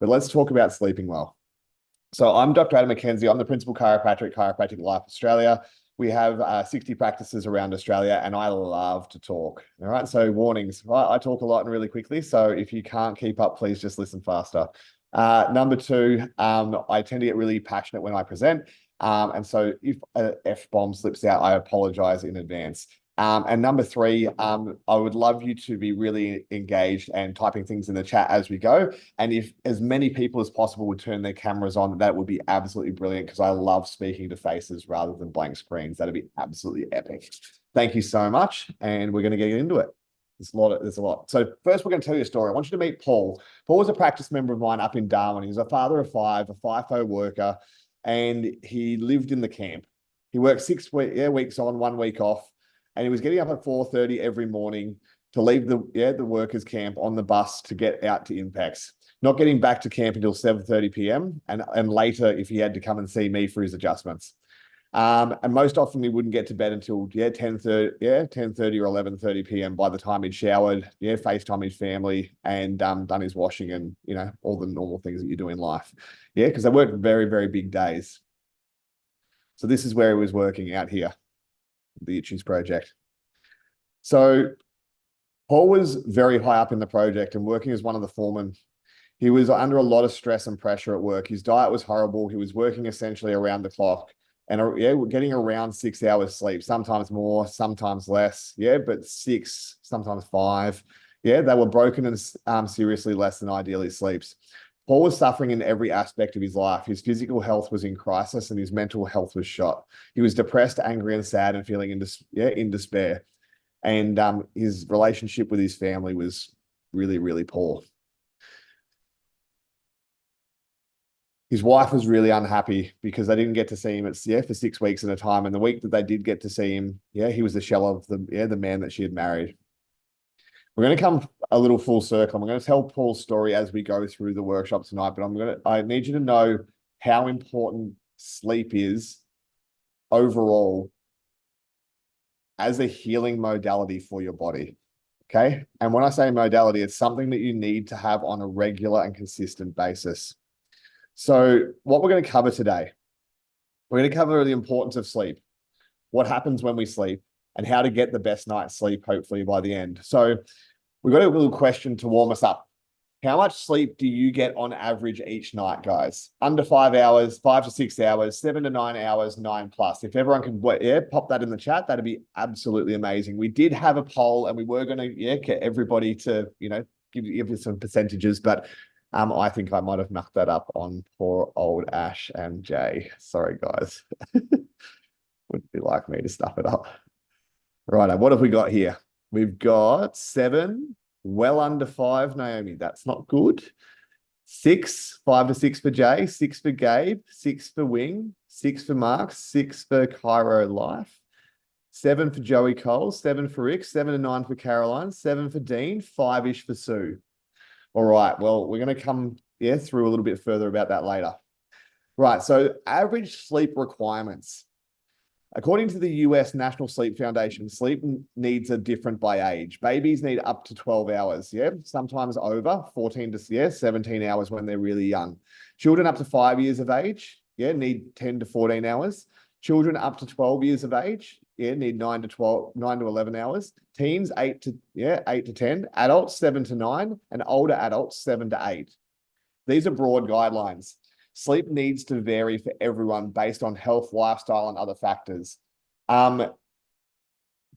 but let's talk about sleeping well. So I'm Dr. Adam McKenzie. I'm the principal chiropractor at Chiropractic Life Australia. We have 60 practices around Australia, and I love to talk. All right. So warnings, I talk a lot and really quickly. So if you can't keep up, please just listen faster. Number two, I tend to get really passionate when I present. And so if an F-bomb slips out, I apologize in advance. And number three, I would love you to be really engaged and typing things in the chat as we go. And if as many people as possible would turn their cameras on, that would be absolutely brilliant, because I love speaking to faces rather than blank screens. That'd be absolutely epic. Thank you so much. And we're going to get into it. There's a lot. So first, we're going to tell you a story. I want you to meet Paul. Paul was a practice member of mine up in Darwin. He was a father of five, a FIFO worker, and he lived in the camp. He worked 6 weeks on, 1 week off. And he was getting up at 4:30 every morning to leave the workers' camp on the bus to get out to Impex. Not getting back to camp until 7:30 p.m. and later if he had to come and see me for his adjustments. And most often he wouldn't get to bed until 10:30 or 11:30 p.m. by the time he'd showered, FaceTime his family and done his washing and all the normal things that you do in life. Because they work very, very big days. So this is where he was working out here, the Itchies project. So Paul was very high up in the project and working as one of the foremen. He was under a lot of stress and pressure at work. His diet was horrible. He was working essentially around the clock and getting around 6 hours sleep, sometimes more, sometimes less. But 6, sometimes 5. They were broken and seriously less than ideally sleeps. Paul was suffering in every aspect of his life. His physical health was in crisis and his mental health was shot. He was depressed, angry, and sad and feeling in despair. And his relationship with his family was really, really poor. His wife was really unhappy because they didn't get to see him for 6 weeks at a time. And the week that they did get to see him, he was the shell of the man that she had married. We're going to come a little full circle. I'm going to tell Paul's story as we go through the workshop tonight, but I need you to know how important sleep is overall as a healing modality for your body. Okay. And when I say modality, it's something that you need to have on a regular and consistent basis. So what we're going to cover today, we're going to cover the importance of sleep, what happens when we sleep, and how to get the best night's sleep, hopefully by the end. So we've got a little question to warm us up. How much sleep do you get on average each night, guys? Under 5 hours, 5 to 6 hours, 7 to 9 hours, 9+. If everyone can pop that in the chat, that'd be absolutely amazing. We did have a poll and we were going to get everybody to, give you some percentages, but I think I might have mucked that up on poor old Ash and Jay. Sorry, guys. Wouldn't be like me to stuff it up. Right, what have we got here? We've got 7, well under 5, Naomi. That's not good. 6, 5 to 6 for Jay, 6 for Gabe, 6 for Wing, 6 for Mark, 6 for Cairo Life, 7 for Joey Cole, 7 for Rick, 7 to 9 for Caroline, 7 for Dean, 5-ish for Sue. All right, well, we're going to come through a little bit further about that later. Right, so average sleep requirements. According to the US National Sleep Foundation, sleep needs are different by age. Babies need up to 12 hours, sometimes over 14 to 17 hours when they're really young. Children up to 5 years of age, need 10 to 14 hours. Children up to 12 years of age, need 9 to 11 hours. Teens, 8 to 10. Adults, 7 to 9. And older adults, 7 to 8. These are broad guidelines. Sleep needs to vary for everyone based on health, lifestyle, and other factors.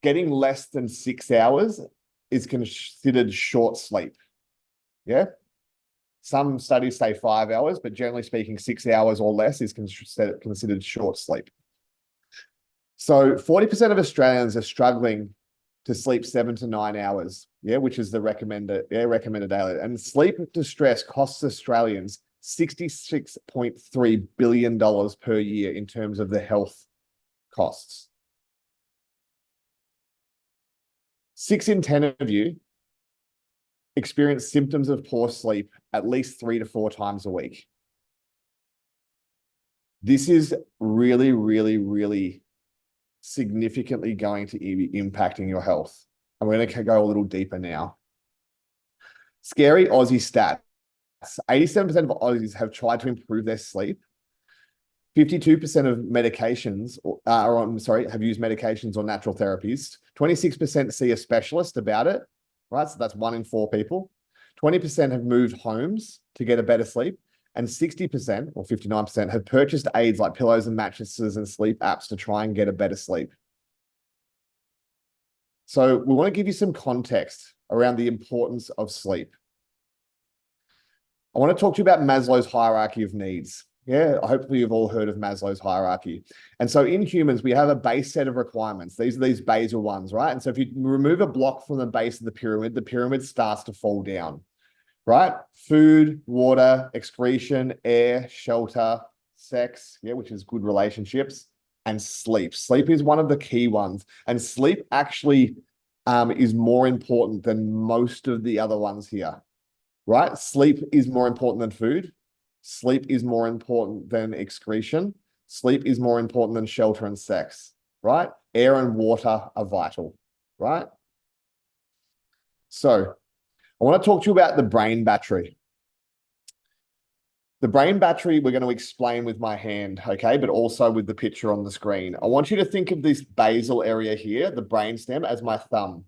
Getting less than 6 hours is considered short sleep. Some studies say 5 hours, but generally speaking, 6 hours or less is considered short sleep. So 40% of Australians are struggling to sleep 7 to 9 hours, which is the recommended daily. And sleep distress costs Australians $66.3 billion per year in terms of the health costs. 6 in 10 of you experience symptoms of poor sleep at least 3 to 4 times a week. This is really, really, really significantly going to be impacting your health. I'm going to go a little deeper now. Scary Aussie stat. 87% of Aussies have tried to improve their sleep. 52% of medications have used medications or natural therapies. 26% see a specialist about it, right? So that's 1 in 4 people. 20% have moved homes to get a better sleep. And 60% or 59% have purchased aids like pillows and mattresses and sleep apps to try and get a better sleep. So we want to give you some context around the importance of sleep. I want to talk to you about Maslow's hierarchy of needs. Yeah, hopefully you've all heard of Maslow's hierarchy. And so in humans, we have a base set of requirements. These are these basal ones, right? And so if you remove a block from the base of the pyramid starts to fall down, right? Food, water, excretion, air, shelter, sex, yeah, which is good relationships, and sleep. Sleep is one of the key ones. And sleep actually is more important than most of the other ones here, right? Sleep is more important than food. Sleep is more important than excretion. Sleep is more important than shelter and sex, right? Air and water are vital, right? So I want to talk to you about the brain battery. The brain battery, we're going to explain with my hand, okay, but also with the picture on the screen. I want you to think of this basal area here, the brainstem, as my thumb,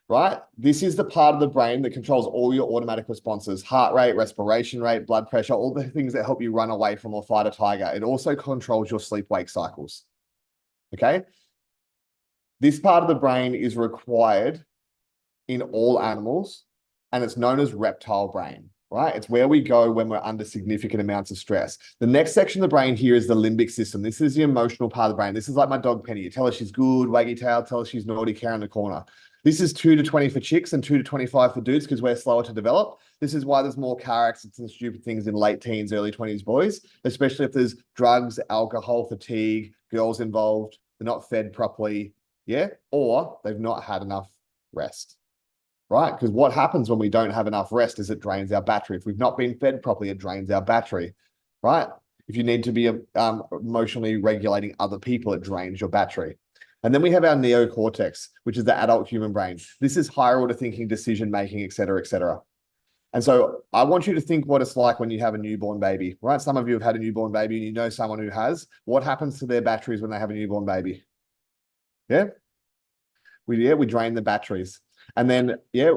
right? This is the part of the brain that controls all your automatic responses: heart rate, respiration rate, blood pressure, all the things that help you run away from or fight a tiger. It also controls your sleep-wake cycles, okay? This part of the brain is required in all animals, and it's known as reptile brain, right? It's where we go when we're under significant amounts of stress. The next section of the brain here is the limbic system. This is the emotional part of the brain. This is like my dog Penny. You tell her she's good, waggy tail, tell her she's naughty, care in the corner. This is 2 to 20 for chicks and 2 to 25 for dudes because we're slower to develop. This is why there's more car accidents and stupid things in late teens, early 20s boys, especially if there's drugs, alcohol, fatigue, girls involved, they're not fed properly, yeah, or they've not had enough rest. Right? Because what happens when we don't have enough rest is it drains our battery. If we've not been fed properly, it drains our battery, right? If you need to be emotionally regulating other people, it drains your battery. And then we have our neocortex, which is the adult human brain. This is higher order thinking, decision making, et cetera, et cetera. And so I want you to think what it's like when you have a newborn baby, right? Some of you have had a newborn baby and you know someone who has. What happens to their batteries when they have a newborn baby? Yeah? We drain the batteries. And then, yeah,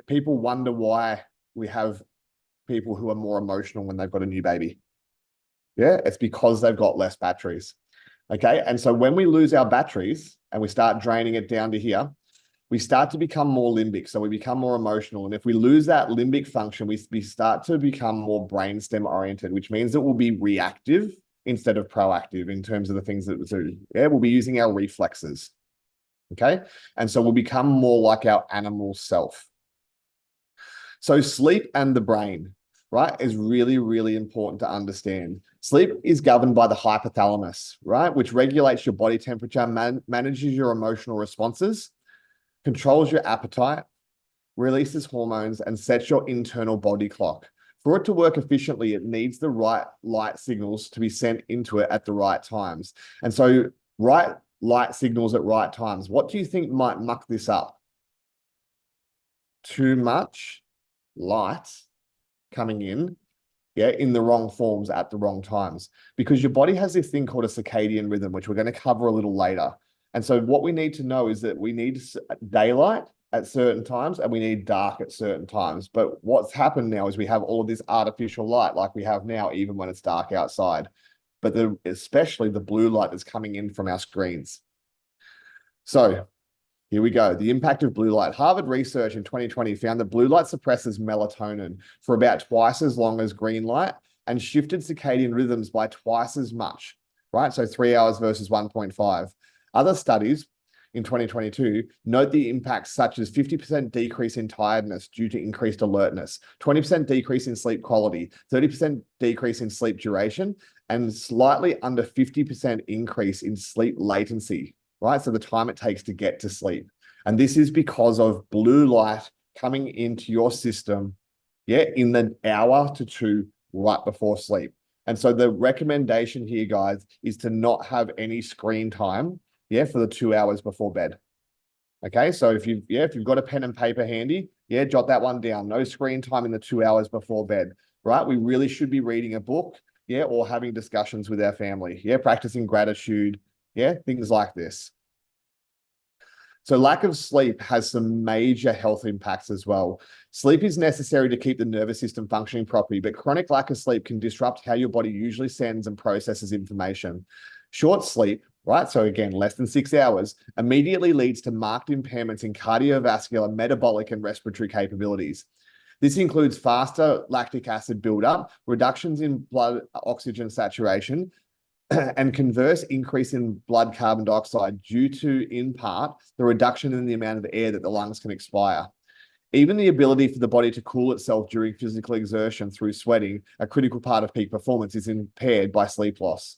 people wonder why we have people who are more emotional when they've got a new baby. Yeah, it's because they've got less batteries. Okay, and so when we lose our batteries and we start draining it down to here, we start to become more limbic. So we become more emotional. And if we lose that limbic function, we start to become more brainstem oriented, which means that we'll be reactive instead of proactive in terms of the things that we do. Yeah, we'll be using our reflexes. Okay, and so we'll become more like our animal self. So sleep and the brain, right, is really, really important to understand. Sleep is governed by the hypothalamus, right, which regulates your body temperature, manages your emotional responses, controls your appetite, releases hormones, and sets your internal body clock. For it to work efficiently, it needs the right light signals to be sent into it at the right times. And so right light signals at right times. What do you think might muck this up? Too much light coming in, yeah, in the wrong forms at the wrong times, because your body has this thing called a circadian rhythm, which we're going to cover a little later. And so what we need to know is that we need daylight at certain times and we need dark at certain times. But what's happened now is we have all of this artificial light like we have now, even when it's dark outside. But especially the blue light that's coming in from our screens. So here we go. The impact of blue light. Harvard research in 2020 found that blue light suppresses melatonin for about twice as long as green light and shifted circadian rhythms by twice as much, right? So 3 hours versus 1.5. Other studies in 2022 note the impacts such as 50% decrease in tiredness due to increased alertness, 20% decrease in sleep quality, 30% decrease in sleep duration, and slightly under 50% increase in sleep latency, right? So the time it takes to get to sleep. And this is because of blue light coming into your system, yeah, in the hour to 2 right before sleep. And so the recommendation here, guys, is to not have any screen time, yeah, for the 2 hours before bed. Okay, so if you've got a pen and paper handy, Yeah, jot that one down. No screen time in the 2 hours before bed, right? We really should be reading a book, yeah, or having discussions with our family, yeah, practicing gratitude, yeah, things like this. So lack of sleep has some major health impacts as well. Sleep is necessary to keep the nervous system functioning properly, but chronic lack of sleep can disrupt how your body usually sends and processes information. Short sleep, right? So again, less than 6 hours, immediately leads to marked impairments in cardiovascular, metabolic, and respiratory capabilities. This includes faster lactic acid buildup, reductions in blood oxygen saturation, and converse increase in blood carbon dioxide due to, in part, the reduction in the amount of air that the lungs can expire. Even the ability for the body to cool itself during physical exertion through sweating, a critical part of peak performance, is impaired by sleep loss.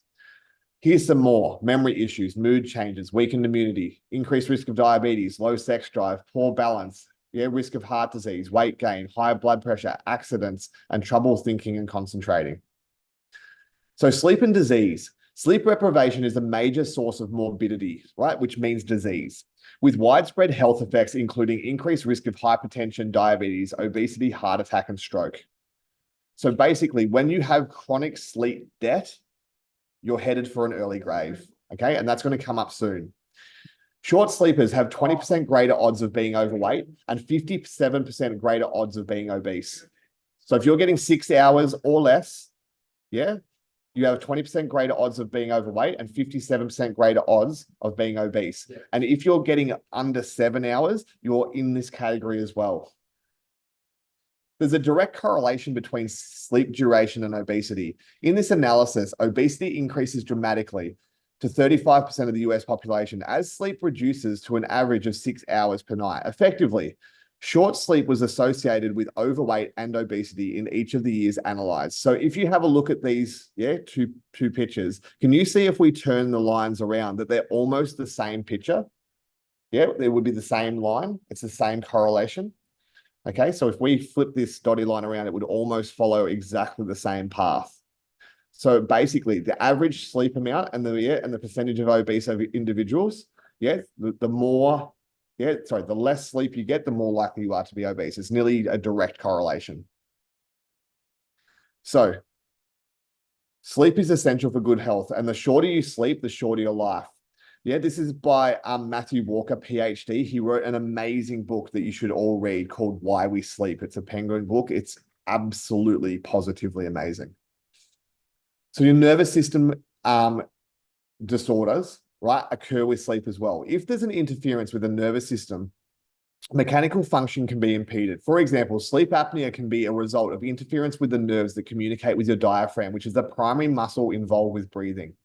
Here's some more: memory issues, mood changes, weakened immunity, increased risk of diabetes, low sex drive, poor balance, yeah, risk of heart disease, weight gain, high blood pressure, accidents, and trouble thinking and concentrating. So sleep and disease. Sleep deprivation is a major source of morbidity, right? Which means disease, with widespread health effects, including increased risk of hypertension, diabetes, obesity, heart attack, and stroke. So basically, when you have chronic sleep debt, you're headed for an early grave, okay? And that's going to come up soon. Short sleepers have 20% greater odds of being overweight and 57% greater odds of being obese. So if you're getting 6 hours or less, yeah, you have 20% greater odds of being overweight and 57% greater odds of being obese. Yeah. And if you're getting under 7 hours, you're in this category as well. There's a direct correlation between sleep duration and obesity. In this analysis, obesity increases dramatically to 35% of the US population as sleep reduces to an average of 6 hours per night. Effectively, short sleep was associated with overweight and obesity in each of the years analyzed. So if you have a look at these, yeah, two pictures, can you see if we turn the lines around that they're almost the same picture? Yeah, there would be the same line. It's the same correlation. Okay, so if we flip this dotted line around, it would almost follow exactly the same path. So basically, the average sleep amount and the percentage of obese individuals, yeah, the less sleep you get, the more likely you are to be obese. It's nearly a direct correlation. So sleep is essential for good health, and the shorter you sleep, the shorter your life. Yeah, this is by Matthew Walker, PhD. He wrote an amazing book that you should all read called Why We Sleep. It's a Penguin book. It's absolutely positively amazing. So your nervous system disorders, right, occur with sleep as well. If there's an interference with the nervous system, mechanical function can be impeded. For example, sleep apnea can be a result of interference with the nerves that communicate with your diaphragm, which is the primary muscle involved with breathing.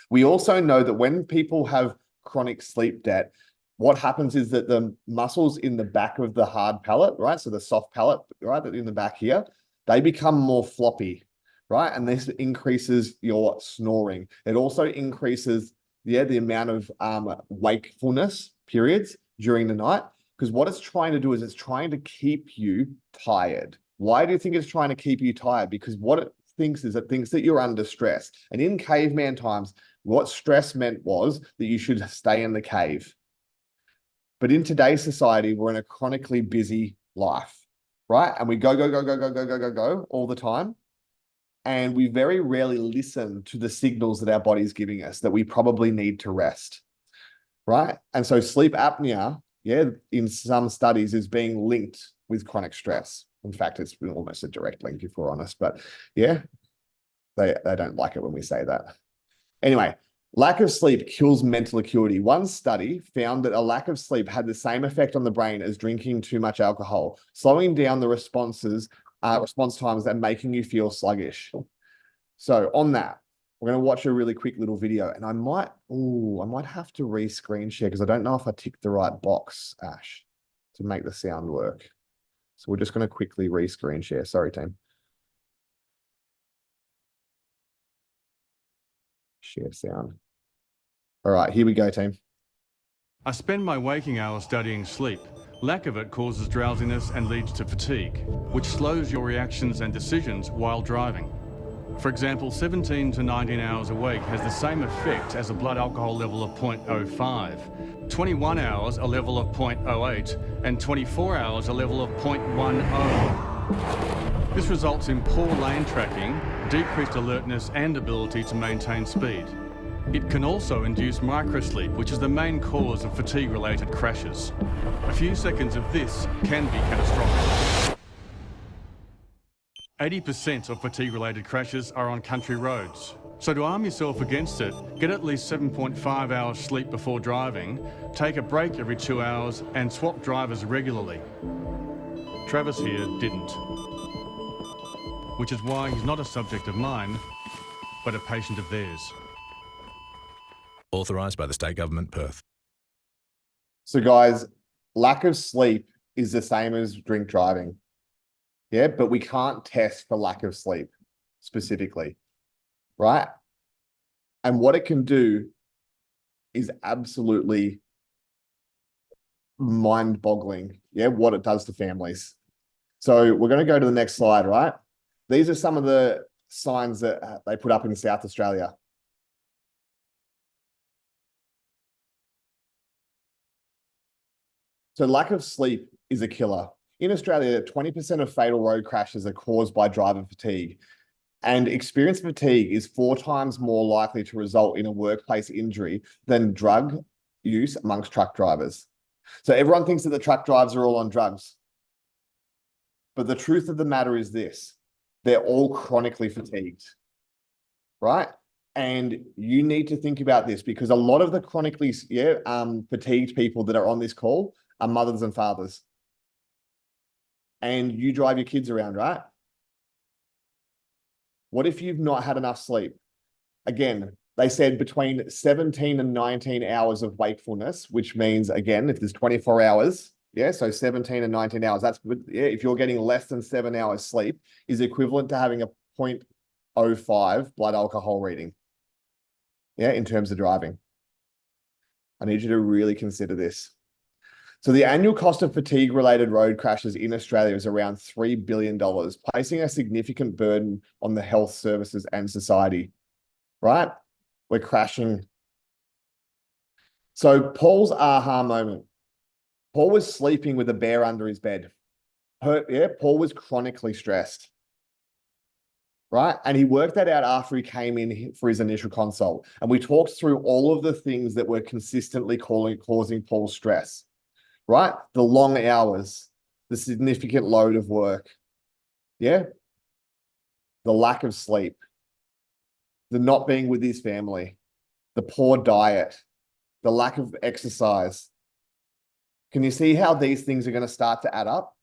We also know that when people have chronic sleep debt, what happens is that the muscles in the back of the hard palate, right, so the soft palate, right, in the back here, they become more floppy, right? And this increases your snoring. It also increases, yeah, the amount of wakefulness periods during the night, because what it's trying to do is it's trying to keep you tired. Why do you think it's trying to keep you tired? Because what it thinks is it thinks that you're under stress. And in caveman times, what stress meant was that you should stay in the cave. But in today's society, we're in a chronically busy life, right? And we go all the time. And we very rarely listen to the signals that our body is giving us that we probably need to rest, right? And so sleep apnea, yeah, in some studies is being linked with chronic stress. In fact, it's been almost a direct link, if we're honest, but yeah, they don't like it when we say that. Anyway, lack of sleep kills mental acuity. One study found that a lack of sleep had the same effect on the brain as drinking too much alcohol, slowing down the response times and making you feel sluggish. So on that, we're going to watch a really quick little video, and I might have to re-screen share because I don't know if I ticked the right box, Ash, to make the sound work. So we're just going to quickly re-screen share. Sorry, team. Share sound. All right, here we go, team. I spend my waking hours studying sleep. Lack of it causes drowsiness and leads to fatigue, which slows your reactions and decisions while driving. For example, 17 to 19 hours a week has the same effect as a blood alcohol level of 0.05, 21 hours a level of 0.08, and 24 hours a level of 0.10. This results in poor lane tracking, decreased alertness and ability to maintain speed. It can also induce microsleep, which is the main cause of fatigue-related crashes. A few seconds of this can be catastrophic. 80% of fatigue-related crashes are on country roads. So to arm yourself against it, get at least 7.5 hours sleep before driving, take a break every 2 hours, and swap drivers regularly. Travis here didn't. Which is why he's not a subject of mine, but a patient of theirs. Authorised by the State Government, Perth. So guys, lack of sleep is the same as drink driving. Yeah, but we can't test for lack of sleep specifically, right? And what it can do is absolutely mind-boggling, yeah, what it does to families. So we're going to go to the next slide, right? These are some of the signs that they put up in South Australia. So lack of sleep is a killer. In Australia, 20% of fatal road crashes are caused by driver fatigue. And experienced fatigue is 4 times more likely to result in a workplace injury than drug use amongst truck drivers. So everyone thinks that the truck drivers are all on drugs. But the truth of the matter is this: they're all chronically fatigued, right? And you need to think about this, because a lot of the chronically fatigued people that are on this call are mothers and fathers. And you drive your kids around, right? What if you've not had enough sleep? Again, they said between 17 and 19 hours of wakefulness, which means, again, if there's 24 hours, yeah, so 17 and 19 hours, that's, yeah, if you're getting less than 7 hours sleep, is equivalent to having a 0.05 blood alcohol reading, yeah, in terms of driving. I need you to really consider this. So the annual cost of fatigue-related road crashes in Australia is around $3 billion, placing a significant burden on the health services and society, right? We're crashing. So Paul's aha moment. Paul was sleeping with a bear under his bed. Paul was chronically stressed, right? And he worked that out after he came in for his initial consult. And we talked through all of the things that were consistently causing Paul's stress. Right? The long hours, the significant load of work, yeah? The lack of sleep, the not being with his family, the poor diet, the lack of exercise. Can you see how these things are going to start to add up?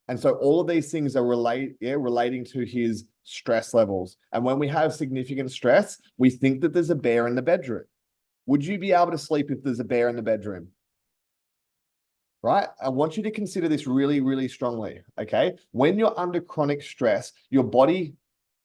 And so all of these things are relating to his stress levels. And when we have significant stress, we think that there's a bear in the bedroom. Would you be able to sleep if there's a bear in the bedroom? Right? I want you to consider this really, really strongly, okay? When you're under chronic stress, your body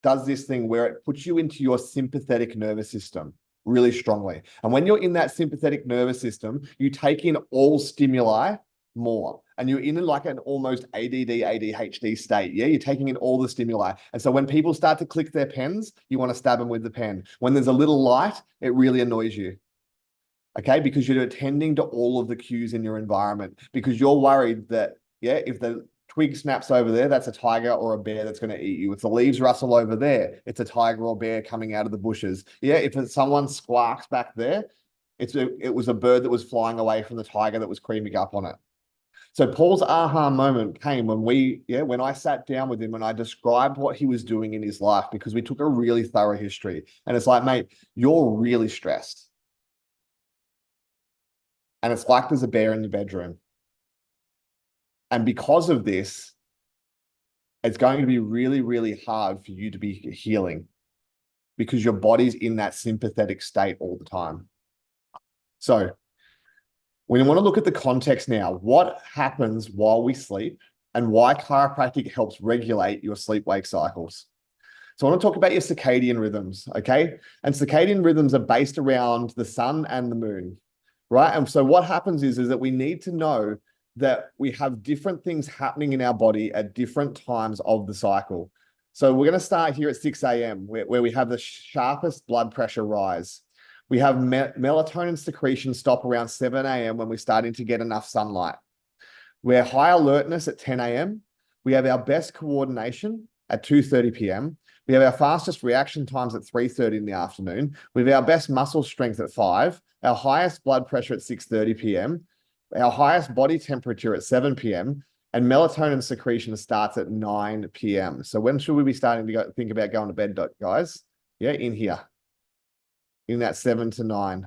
does this thing where it puts you into your sympathetic nervous system really strongly. And when you're in that sympathetic nervous system, you take in all stimuli more. And you're in like an almost ADD, ADHD state, yeah? You're taking in all the stimuli. And so when people start to click their pens, you want to stab them with the pen. When there's a little light, it really annoys you. Okay, because you're attending to all of the cues in your environment, because you're worried that, yeah, if the twig snaps over there, that's a tiger or a bear that's going to eat you. If the leaves rustle over there, it's a tiger or bear coming out of the bushes. Yeah, if someone squawks back there, it was a bird that was flying away from the tiger that was creeping up on it. So Paul's aha moment came when I sat down with him and I described what he was doing in his life, because we took a really thorough history. And it's like, mate, you're really stressed. And it's like there's a bear in the bedroom. And because of this, it's going to be really, really hard for you to be healing, because your body's in that sympathetic state all the time. So we want to look at the context now. What happens while we sleep and why chiropractic helps regulate your sleep-wake cycles. So I want to talk about your circadian rhythms, okay? And circadian rhythms are based around the sun and the moon. Right? And so what happens is that we need to know that we have different things happening in our body at different times of the cycle. So we're going to start here at 6 a.m. where we have the sharpest blood pressure rise. We have melatonin secretion stop around 7 a.m. when we're starting to get enough sunlight. We're high alertness at 10 a.m. We have our best coordination at 2:30 p.m. We have our fastest reaction times at 3:30 in the afternoon. We have our best muscle strength at 5, our highest blood pressure at 6:30 p.m., our highest body temperature at 7 p.m., and melatonin secretion starts at 9 p.m. So when should we be starting to think about going to bed, guys? Yeah, in here. In that 7 to 9,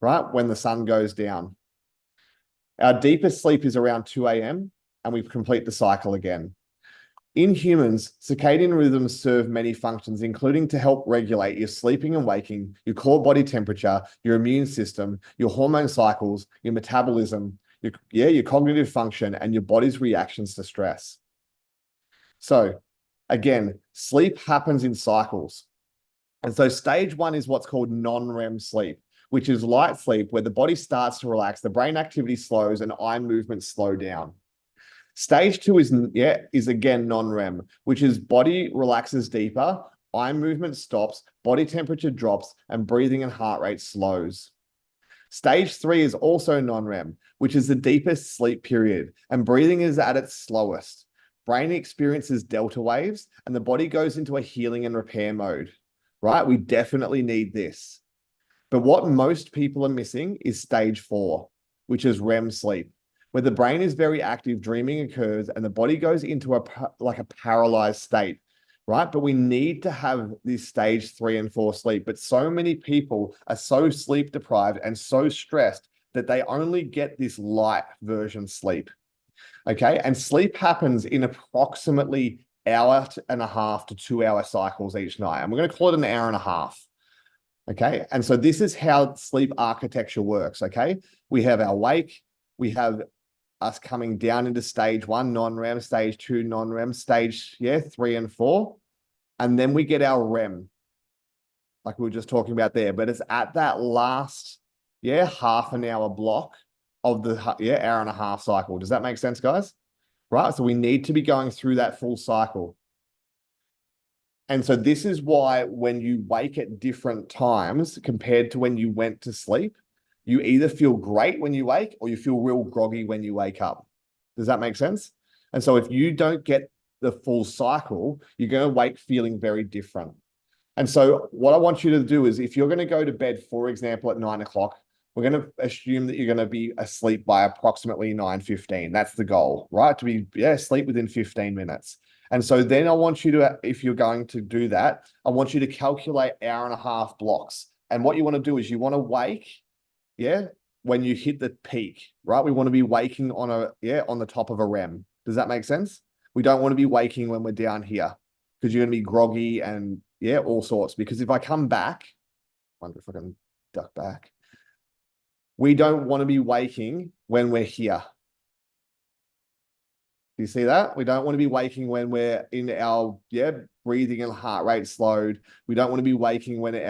right? When the sun goes down. Our deepest sleep is around 2 a.m. and we complete the cycle again. In humans, circadian rhythms serve many functions, including to help regulate your sleeping and waking, your core body temperature, your immune system, your hormone cycles, your metabolism, your cognitive function, and your body's reactions to stress. So again, sleep happens in cycles. And so stage 1 is what's called non-REM sleep, which is light sleep where the body starts to relax, the brain activity slows, and eye movements slow down. Stage 2 is again non-REM, which is body relaxes deeper, eye movement stops, body temperature drops, and breathing and heart rate slows. Stage 3 is also non-REM, which is the deepest sleep period, and breathing is at its slowest. Brain experiences delta waves, and the body goes into a healing and repair mode, right? We definitely need this. But what most people are missing is stage 4, which is REM sleep, where the brain is very active, dreaming occurs, and the body goes into a paralyzed state, right? But we need to have this stage 3 and 4 sleep. But so many people are so sleep deprived and so stressed that they only get this light version sleep, okay? And sleep happens in approximately 1.5 to 2 hour cycles each night. And we're going to call it an hour and a half. Okay. And so this is how sleep architecture works. Okay. We have our wake, we have us coming down into stage 1, non-REM, stage 2, non-REM, stage 3 and 4. And then we get our REM, like we were just talking about there. But it's at that last, half an hour block of the hour and a half cycle. Does that make sense, guys? Right. So we need to be going through that full cycle. And so this is why when you wake at different times compared to when you went to sleep, you either feel great when you wake or you feel real groggy when you wake up. Does that make sense? And so if you don't get the full cycle, you're going to wake feeling very different. And so what I want you to do is if you're going to go to bed, for example, at 9 o'clock, we're going to assume that you're going to be asleep by approximately 9:15. That's the goal, right? To be asleep within 15 minutes. And so then I want you to, if you're going to do that, I want you to calculate hour and a half blocks. And what you want to do is you want to wake, when you hit the peak, right? We want to be waking on on the top of a REM. Does that make sense? We don't want to be waking when we're down here because you're going to be groggy and all sorts. Because if I come back, I wonder if I can duck back. We don't want to be waking when we're here. Do you see that? We don't want to be waking when we're in our breathing and heart rate slowed. We don't want to be waking when in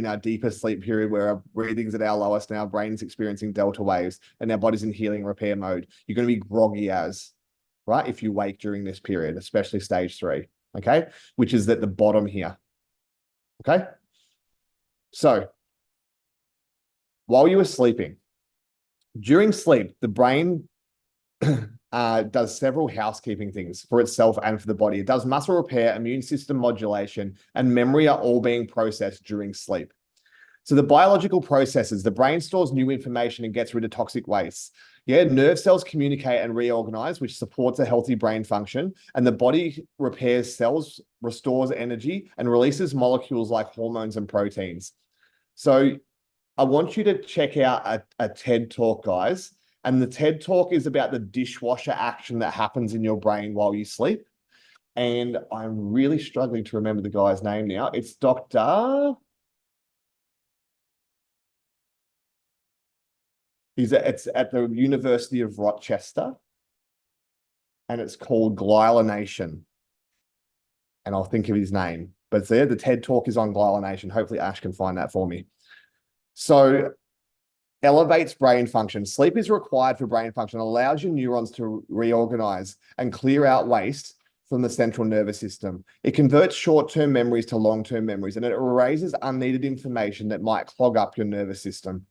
our deepest sleep period where our breathing's at our lowest and our brain's experiencing delta waves and our body's in healing repair mode. You're going to be groggy right? If you wake during this period, especially stage 3, okay? Which is at the bottom here, okay? So while you were sleeping, during sleep, the brain does several housekeeping things for itself and for the body. It does muscle repair, immune system modulation, and memory are all being processed during sleep. So the biological processes, the brain stores new information and gets rid of toxic waste. Nerve cells communicate and reorganize, which supports a healthy brain function. And the body repairs cells, restores energy, and releases molecules like hormones and proteins. So I want you to check out a TED Talk, guys. And the TED Talk is about the dishwasher action that happens in your brain while you sleep. And I'm really struggling to remember the guy's name now. It's Dr. It's at the University of Rochester. And it's called Glialination. And I'll think of his name. But it's there. The TED Talk is on glialination. Hopefully Ash can find that for me. So elevates brain function. Sleep is required for brain function, allows your neurons to reorganize and clear out waste from the central nervous system. It converts short-term memories to long-term memories, and it erases unneeded information that might clog up your nervous system.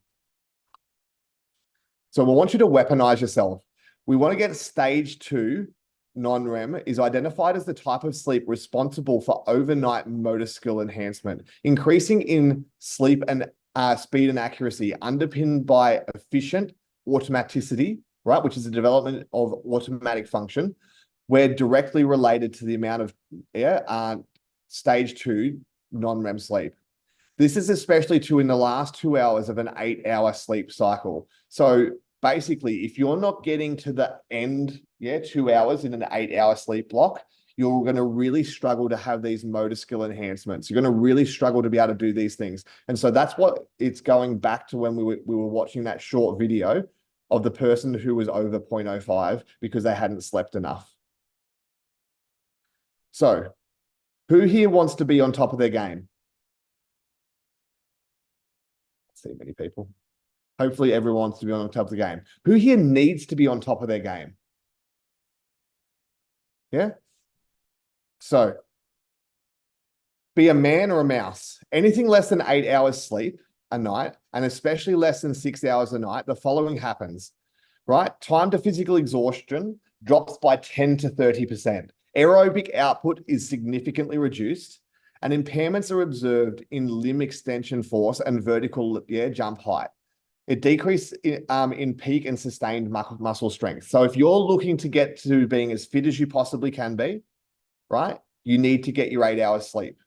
So we want you to weaponize yourself. We want to get stage 2 non-REM is identified as the type of sleep responsible for overnight motor skill enhancement, increasing in sleep and speed and accuracy, underpinned by efficient automaticity, right, which is the development of automatic function. We're directly related to the amount of stage 2 non-REM sleep. This is especially true in the last 2 hours of an 8-hour sleep cycle. So basically, if you're not getting to the end, 2 hours in an 8-hour sleep block, you're going to really struggle to have these motor skill enhancements. You're going to really struggle to be able to do these things. And so that's what it's going back to when we were watching that short video of the person who was over 0.05 because they hadn't slept enough. So who here wants to be on top of their game? See many people. Hopefully everyone wants to be on top of the game. Who here needs to be on top of their game? Yeah. So be a man or a mouse. Anything less than 8 hours sleep a night, and especially less than 6 hours a night, the following happens, right? Time to physical exhaustion drops by 10 to 30%. Aerobic output is significantly reduced, and impairments are observed in limb extension force and vertical jump height. It decreases in peak and sustained muscle strength. So if you're looking to get to being as fit as you possibly can be, right, you need to get your 8 hours sleep.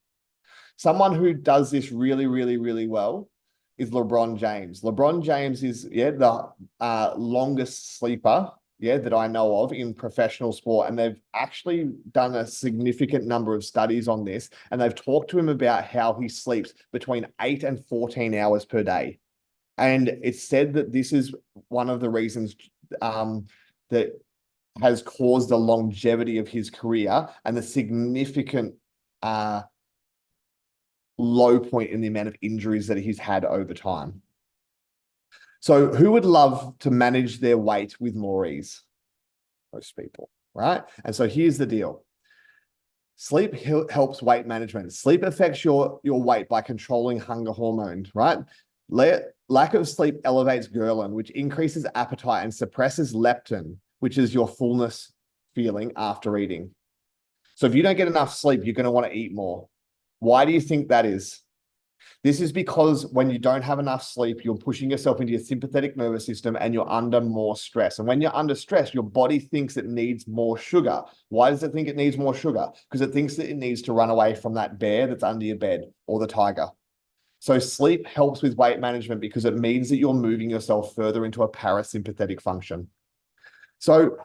Someone who does this really, really, really well is LeBron James. LeBron James is the longest sleeper that I know of in professional sport. And they've actually done a significant number of studies on this. And they've talked to him about how he sleeps between 8 and 14 hours per day. And it's said that this is one of the reasons that has caused the longevity of his career and the significant low point in the amount of injuries that he's had over time. So who would love to manage their weight with more ease? Most people, right? And so here's the deal. Sleep helps weight management. Sleep affects your weight by controlling hunger hormone, right? Lack of sleep elevates ghrelin, which increases appetite and suppresses leptin, which is your fullness feeling after eating. So if you don't get enough sleep, you're going to want to eat more. Why do you think that is? This is because when you don't have enough sleep, you're pushing yourself into your sympathetic nervous system and you're under more stress. And when you're under stress, your body thinks it needs more sugar. Why does it think it needs more sugar? Because it thinks that it needs to run away from that bear that's under your bed or the tiger. So sleep helps with weight management because it means that you're moving yourself further into a parasympathetic function. So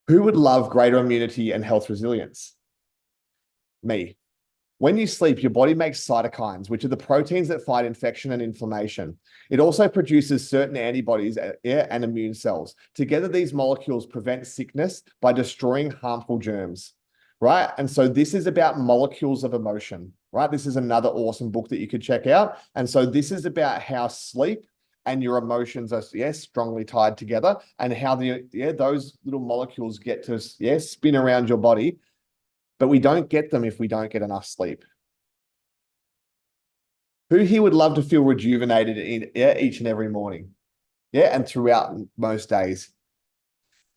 who would love greater immunity and health resilience? Me. When you sleep, your body makes cytokines, which are the proteins that fight infection and inflammation. It also produces certain antibodies and immune cells. Together, these molecules prevent sickness by destroying harmful germs, right? And so this is about molecules of emotion, right? This is another awesome book that you could check out. And so this is about how sleep and your emotions are, strongly tied together and how those little molecules get to, spin around your body. But we don't get them if we don't get enough sleep. Who here would love to feel rejuvenated each and every morning? And throughout most days.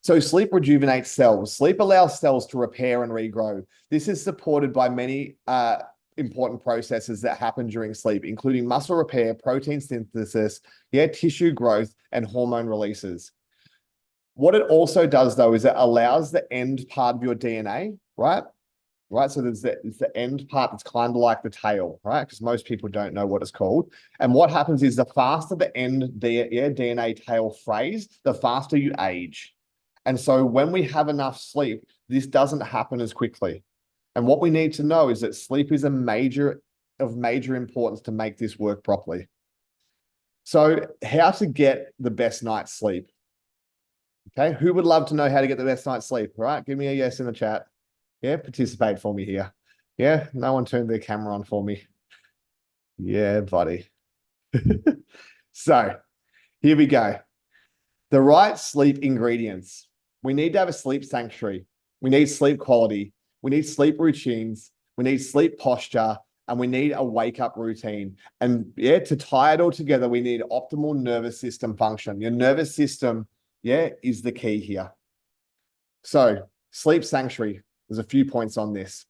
So sleep rejuvenates cells. Sleep allows cells to repair and regrow. This is supported by many important processes that happen during sleep, including muscle repair, protein synthesis, tissue growth, and hormone releases. What it also does, though, is it allows the end part of your DNA, right? So there's the end part that's kind of like the tail, right? Because most people don't know what it's called. And what happens is the faster the end DNA tail frays, the faster you age. And so when we have enough sleep, this doesn't happen as quickly. And what we need to know is that sleep is of major importance to make this work properly. So how to get the best night's sleep? Okay, who would love to know how to get the best night's sleep? All right, give me a yes in the chat. Participate for me here. No one turned their camera on for me. Yeah, buddy. So here we go. The right sleep ingredients. We need to have a sleep sanctuary. We need sleep quality. We need sleep routines. We need sleep posture, and we need a wake-up routine. And yeah, to tie it all together, we need optimal nervous system function. Your nervous system, yeah, is the key here. So sleep sanctuary, there's a few points on this.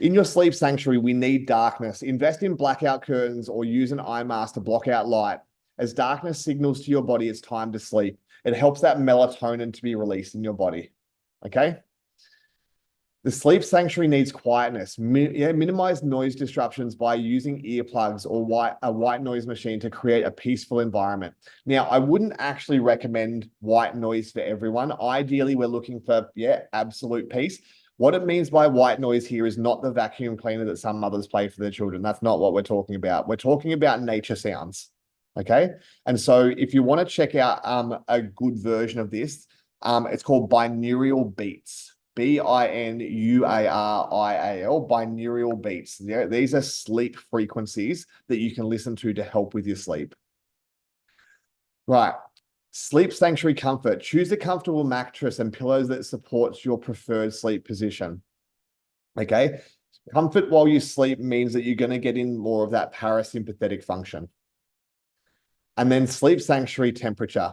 In your sleep sanctuary, we need darkness. Invest in blackout curtains or use an eye mask to block out light. As darkness signals to your body it's time to sleep, it helps that melatonin to be released in your body. Okay? The sleep sanctuary needs quietness. Minimize noise disruptions by using earplugs or a white noise machine to create a peaceful environment. Now, I wouldn't actually recommend white noise for everyone. Ideally, we're looking for, absolute peace. What it means by white noise here is not the vacuum cleaner that some mothers play for their children. That's not what we're talking about. We're talking about nature sounds, okay? And so if you want to check out a good version of this, it's called binaural beats. B-I-N-U-A-R-I-A-L, binaural beats. These are sleep frequencies that you can listen to help with your sleep. Right. Sleep sanctuary comfort. Choose a comfortable mattress and pillows that supports your preferred sleep position. Okay. Comfort while you sleep means that you're going to get in more of that parasympathetic function. And then sleep sanctuary temperature.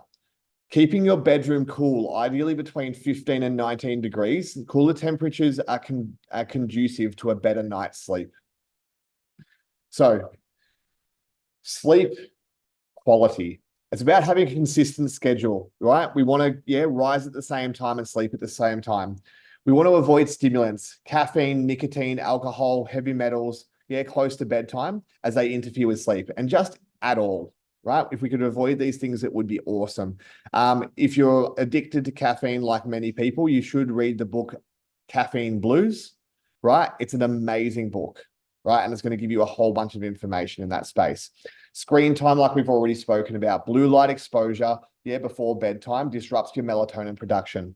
Keeping your bedroom cool, ideally between 15 and 19 degrees. Cooler temperatures are conducive to a better night's sleep. So, sleep quality. It's about having a consistent schedule, right? We want to, rise at the same time and sleep at the same time. We want to avoid stimulants, caffeine, nicotine, alcohol, heavy metals, close to bedtime as they interfere with sleep, and just at all. Right? If we could avoid these things, it would be awesome. If you're addicted to caffeine, like many people, you should read the book Caffeine Blues, right? It's an amazing book, right? And it's going to give you a whole bunch of information in that space. Screen time, like we've already spoken about. Blue light exposure, before bedtime disrupts your melatonin production.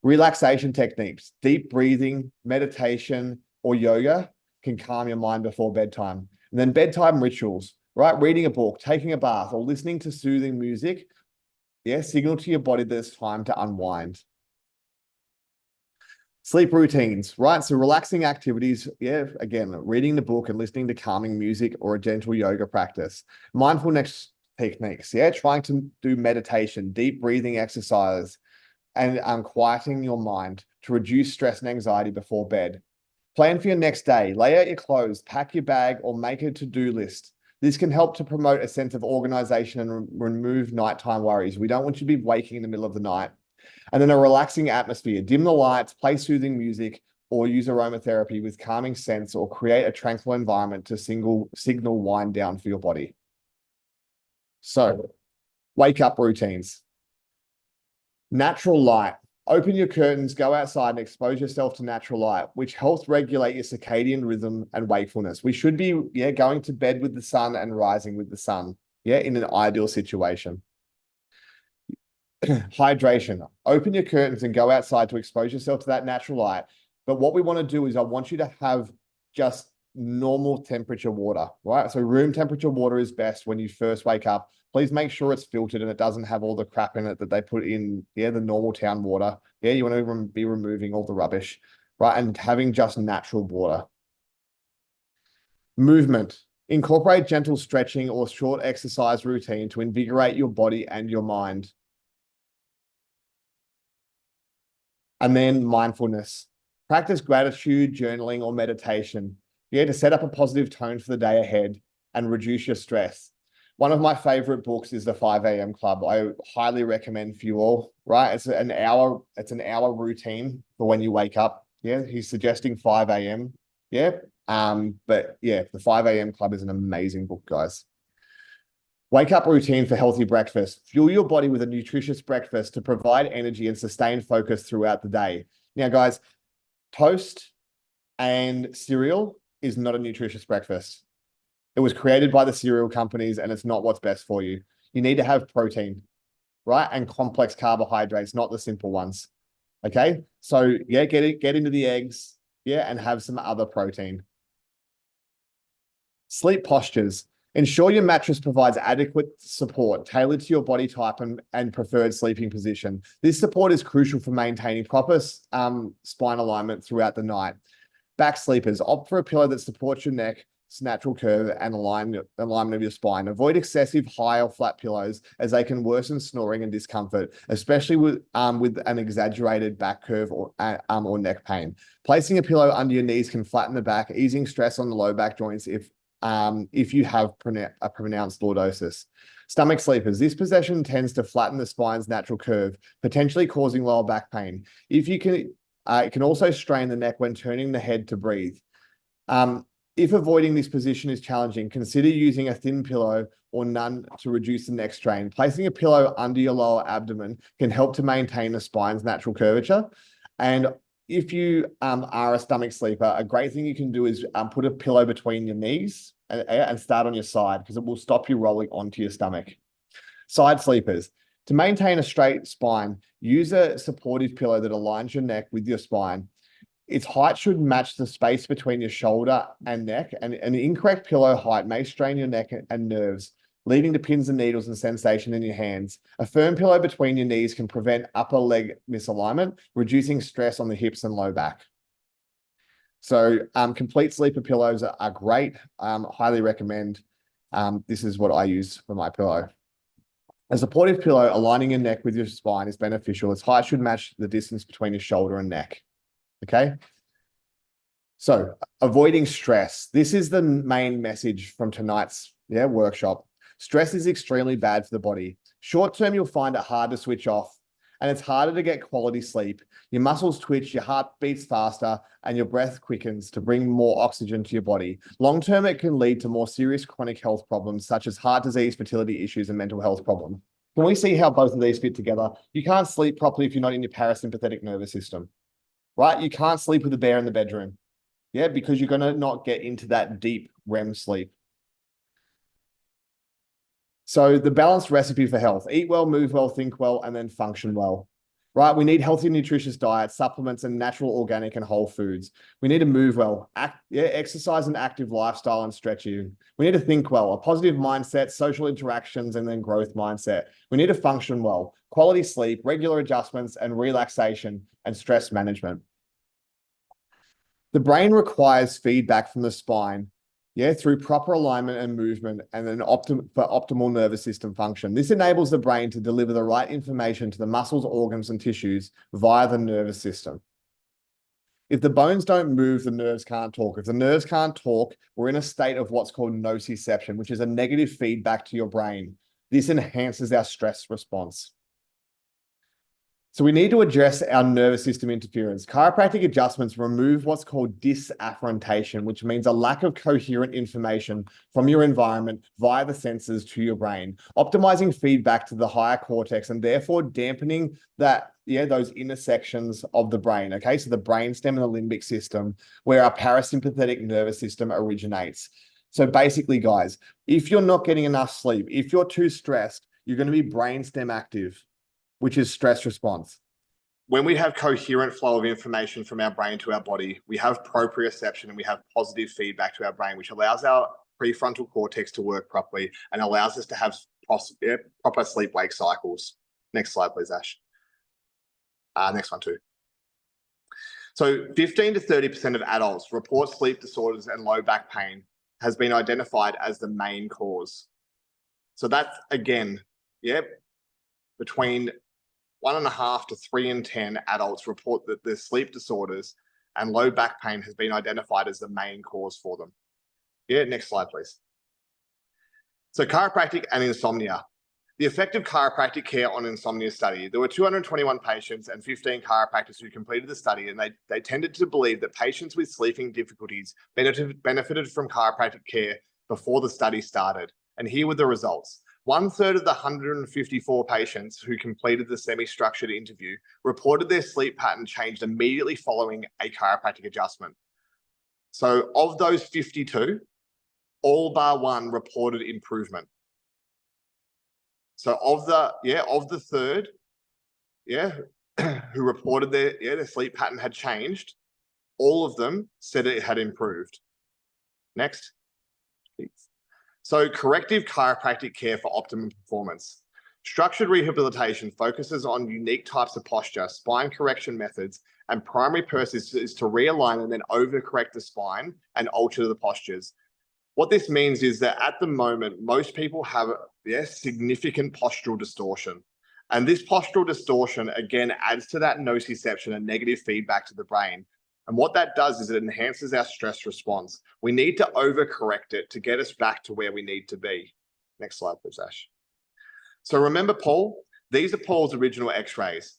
Relaxation techniques, deep breathing, meditation, or yoga can calm your mind before bedtime. And then bedtime rituals. Right? Reading a book, taking a bath, or listening to soothing music, signal to your body that it's time to unwind. Sleep routines, right? So relaxing activities, again, reading the book and listening to calming music or a gentle yoga practice. Mindfulness techniques, trying to do meditation, deep breathing exercise, and quieting your mind to reduce stress and anxiety before bed. Plan for your next day, lay out your clothes, pack your bag, or make a to-do list. This can help to promote a sense of organization and remove nighttime worries. We don't want you to be waking in the middle of the night. And then a relaxing atmosphere. Dim the lights, play soothing music, or use aromatherapy with calming scents, or create a tranquil environment to signal wind down for your body. So, wake up routines. Natural light. Open your curtains, go outside and expose yourself to natural light, which helps regulate your circadian rhythm and wakefulness. We should be going to bed with the sun and rising with the sun, in an ideal situation. Hydration. Open your curtains and go outside to expose yourself to that natural light. But what we want to do is I want you to have just normal temperature water, right? So room temperature water is best when you first wake up. Please make sure it's filtered and it doesn't have all the crap in it that they put in, the normal town water. You want to be removing all the rubbish, right? And having just natural water. Movement. Incorporate gentle stretching or short exercise routine to invigorate your body and your mind. And then mindfulness. Practice gratitude, journaling, or meditation. To set up a positive tone for the day ahead and reduce your stress. One of my favorite books is the 5 a.m. Club. I highly recommend for you all, right? It's an hour routine for when you wake up. He's suggesting 5 a.m. But the 5 a.m. Club is an amazing book, guys. Wake up routine for healthy breakfast. Fuel your body with a nutritious breakfast to provide energy and sustain focus throughout the day. Now, guys, toast and cereal is not a nutritious breakfast. It was created by the cereal companies and it's not what's best for you. You need to have protein, right? And complex carbohydrates, not the simple ones. Okay. So get into the eggs, and have some other protein. Sleep postures. Ensure your mattress provides adequate support tailored to your body type and preferred sleeping position. This support is crucial for maintaining proper spine alignment throughout the night. Back sleepers, opt for a pillow that supports your neck's natural curve and alignment of your spine. Avoid excessive high or flat pillows as they can worsen snoring and discomfort, especially with an exaggerated back curve or neck pain. Placing a pillow under your knees can flatten the back, easing stress on the low back joints if you have a pronounced lordosis. Stomach sleepers. This position tends to flatten the spine's natural curve, potentially causing lower back pain. If you can, it can also strain the neck when turning the head to breathe. If avoiding this position is challenging, consider using a thin pillow or none to reduce the neck strain. Placing a pillow under your lower abdomen can help to maintain the spine's natural curvature. And if you are a stomach sleeper, a great thing you can do is put a pillow between your knees and start on your side, because it will stop you rolling onto your stomach. Side sleepers. To maintain a straight spine, use a supportive pillow that aligns your neck with your spine. Its height should match the space between your shoulder and neck, and an incorrect pillow height may strain your neck and nerves, leading to pins and needles and sensation in your hands. A firm pillow between your knees can prevent upper leg misalignment, reducing stress on the hips and low back. So complete sleeper pillows are great. Highly recommend. This is what I use for my pillow. A supportive pillow aligning your neck with your spine is beneficial. Its height should match the distance between your shoulder and neck. Okay. So avoiding stress. This is the main message from tonight's workshop. Stress is extremely bad for the body. Short term, you'll find it hard to switch off, and it's harder to get quality sleep. Your muscles twitch, your heart beats faster, and your breath quickens to bring more oxygen to your body. Long term, it can lead to more serious chronic health problems such as heart disease, fertility issues, and mental health problems. Can we see how both of these fit together? You can't sleep properly if you're not in your parasympathetic nervous system, right? You can't sleep with a bear in the bedroom, because you're going to not get into that deep REM sleep. So the balanced recipe for health: eat well, move well, think well, and then function well, right? We need healthy, nutritious diets, supplements, and natural, organic, and whole foods. We need to move well, exercise and active lifestyle and stretching. We need to think well, a positive mindset, social interactions, and then growth mindset. We need to function well, quality sleep, regular adjustments, and relaxation and stress management. The brain requires feedback from the spine, through proper alignment and movement, and then for optimal nervous system function. This enables the brain to deliver the right information to the muscles, organs, and tissues via the nervous system. If the bones don't move, the nerves can't talk. If the nerves can't talk, we're in a state of what's called nociception, which is a negative feedback to your brain. This enhances our stress response. So we need to address our nervous system interference. Chiropractic adjustments remove what's called disafferentation, which means a lack of coherent information from your environment via the senses to your brain, optimizing feedback to the higher cortex and therefore dampening those intersections of the brain. Okay, so the brainstem and the limbic system, where our parasympathetic nervous system originates. So basically, guys, if you're not getting enough sleep, if you're too stressed, you're going to be brainstem active, which is stress response. When we have coherent flow of information from our brain to our body, we have proprioception and we have positive feedback to our brain, which allows our prefrontal cortex to work properly and allows us to have proper sleep-wake cycles. Next slide, please, Ash. Next one too. So 15 to 30% of adults report sleep disorders and low back pain has been identified as the main cause. So that's, again, between 1.5 to 3 in 10 adults report that their sleep disorders and low back pain has been identified as the main cause for them. Next slide, please. So chiropractic and insomnia. The effect of chiropractic care on insomnia study. There were 221 patients and 15 chiropractors who completed the study, and they tended to believe that patients with sleeping difficulties benefited from chiropractic care before the study started. And here were the results. 1/3 of the 154 patients who completed the semi-structured interview reported their sleep pattern changed immediately following a chiropractic adjustment. So of those 52, all bar one reported improvement. So of the third, who reported their sleep pattern had changed, all of them said it had improved. Next, please. So corrective chiropractic care for optimum performance. Structured rehabilitation focuses on unique types of posture, spine correction methods, and primary purpose is to realign and then overcorrect the spine and alter the postures. What this means is that at the moment, most people have significant postural distortion. And this postural distortion, again, adds to that nociception and negative feedback to the brain. And what that does is it enhances our stress response. We need to overcorrect it to get us back to where we need to be. Next slide, please, Ash. So remember Paul? These are Paul's original x-rays.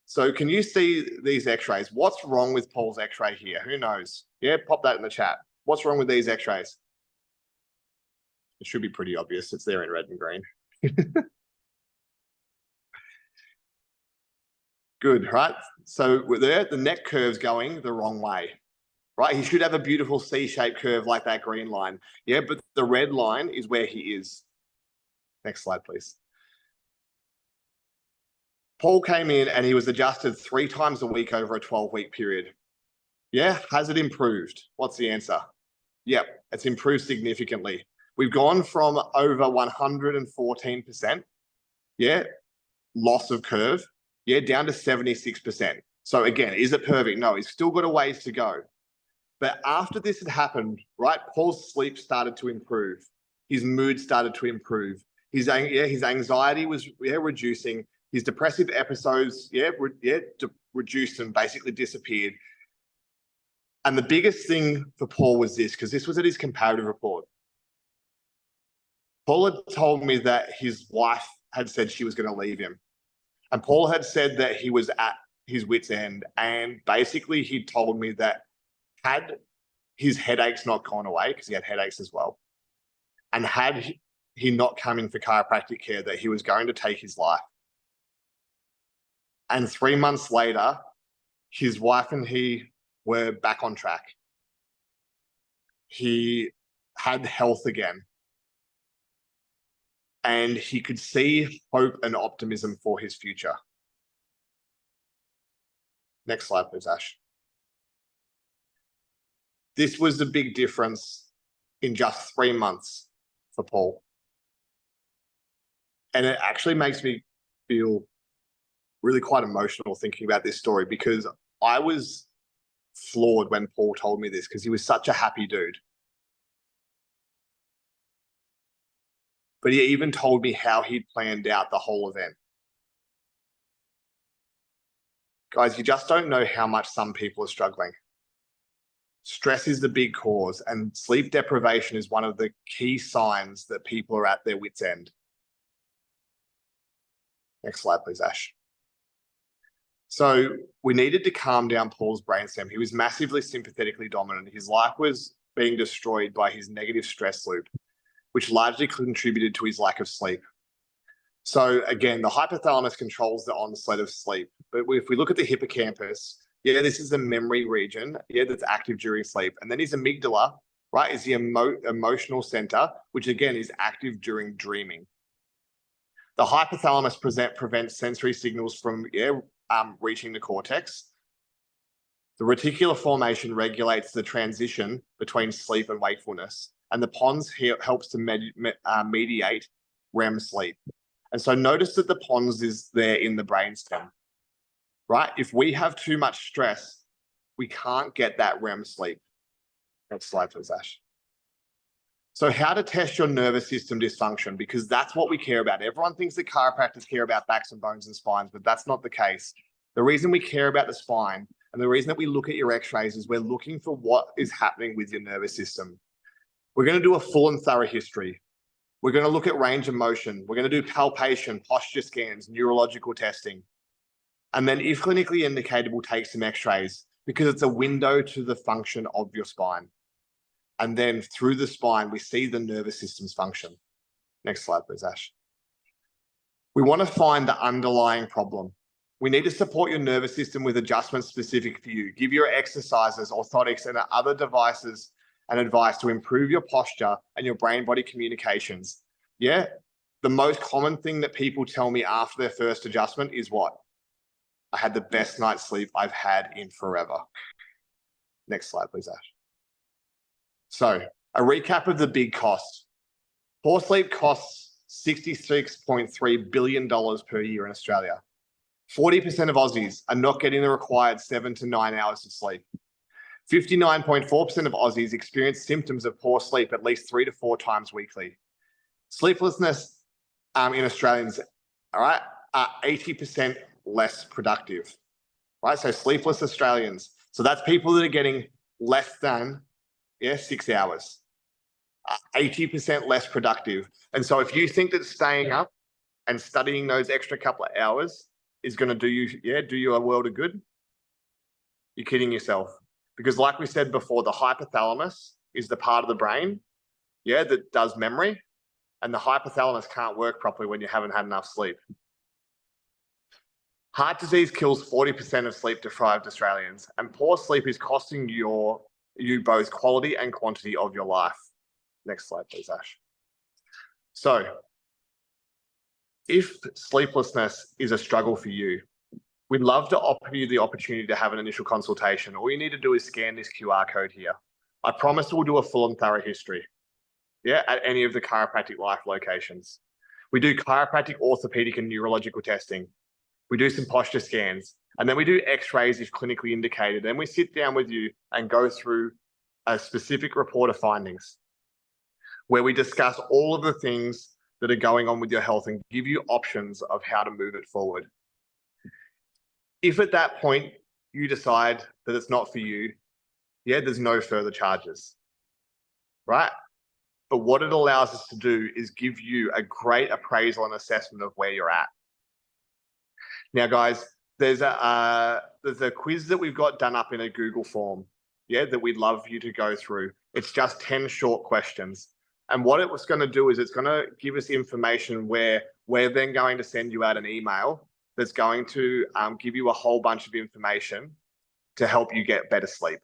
So can you see these x-rays? What's wrong with Paul's x-ray here? Who knows? Yeah, pop that in the chat. What's wrong with these x-rays? It should be pretty obvious. It's there in red and green. Good, right? So we're there, the neck curve's going the wrong way, right? He should have a beautiful C-shaped curve like that green line. Yeah, but the red line is where he is. Next slide, please. Paul came in and he was adjusted 3 times a week over a 12-week period. Yeah, has it improved? What's the answer? Yep, it's improved significantly. We've gone from over 114%, yeah, loss of curve, yeah, down to 76%. So again, is it perfect? No, he's still got a ways to go. But after this had happened, right, Paul's sleep started to improve. His mood started to improve. His anxiety was reducing. His depressive episodes, reduced and basically disappeared. And the biggest thing for Paul was this, because this was at his comparative report. Paul had told me that his wife had said she was going to leave him. And Paul had said that he was at his wit's end. And basically he told me that had his headaches not gone away, because he had headaches as well, and had he not come in for chiropractic care, that he was going to take his life. And 3 months later, his wife and he were back on track. He had health again. And he could see hope and optimism for his future. Next slide, please, Ash. This was the big difference in just 3 months for Paul. And it actually makes me feel really quite emotional thinking about this story, because I was floored when Paul told me this, because he was such a happy dude. But he even told me how he'd planned out the whole event. Guys, you just don't know how much some people are struggling. Stress is the big cause, and sleep deprivation is one of the key signs that people are at their wit's end. Next slide, please, Ash. So we needed to calm down Paul's brainstem. He was massively sympathetically dominant. His life was being destroyed by his negative stress loop, which largely contributed to his lack of sleep. So again, the hypothalamus controls the onset of sleep. But if we look at the hippocampus, this is the memory region, that's active during sleep. And then his amygdala, right, is the emotional center, which again is active during dreaming. The hypothalamus prevents sensory signals from reaching the cortex. The reticular formation regulates the transition between sleep and wakefulness. And the pons here helps to mediate REM sleep. And so notice that the pons is there in the brainstem, right? If we have too much stress, we can't get that REM sleep. Next slide, please, Ash. So how to test your nervous system dysfunction, because that's what we care about. Everyone thinks that chiropractors care about backs and bones and spines, but that's not the case. The reason we care about the spine and the reason that we look at your x-rays is we're looking for what is happening with your nervous system. We're going to do a full and thorough history. We're going to look at range of motion. We're going to do palpation, posture scans, neurological testing. And then if clinically indicated, we'll take some x-rays, because it's a window to the function of your spine. And then through the spine, we see the nervous system's function. Next slide, please, Ash. We want to find the underlying problem. We need to support your nervous system with adjustments specific for you. Give your exercises, orthotics, and other devices and advice to improve your posture and your brain-body communications. The most common thing that people tell me after their first adjustment is what? I had the best night's sleep I've had in forever. Next slide, please, Ash. So a recap of the big costs. Poor sleep costs $66.3 billion per year in Australia. 40% of Aussies are not getting the required 7 to 9 hours of sleep. 59.4% of Aussies experience symptoms of poor sleep at least 3 to 4 times weekly. Sleeplessness in Australians, all right, are 80% less productive, right? So sleepless Australians. So that's people that are getting less than 6 hours, 80% less productive. And so if you think that staying up and studying those extra couple of hours is going to do you a world of good, you're kidding yourself. Because like we said before, the hypothalamus is the part of the brain, that does memory. And the hypothalamus can't work properly when you haven't had enough sleep. Heart disease kills 40% of sleep-deprived Australians, and poor sleep is costing you both quality and quantity of your life. Next slide, please, Ash. So, if sleeplessness is a struggle for you, we'd love to offer you the opportunity to have an initial consultation. All you need to do is scan this QR code here. I promise we'll do a full and thorough history, at any of the Chiropractic Life locations. We do chiropractic, orthopedic, and neurological testing. We do some posture scans, and then we do x-rays if clinically indicated. Then we sit down with you and go through a specific report of findings where we discuss all of the things that are going on with your health and give you options of how to move it forward. If at that point you decide that it's not for you, there's no further charges, right? But what it allows us to do is give you a great appraisal and assessment of where you're at. Now, guys, there's a quiz that we've got done up in a Google form, that we'd love you to go through. It's just 10 short questions. And what it was going to do is it's going to give us information where we're then going to send you out an email that's going to give you a whole bunch of information to help you get better sleep.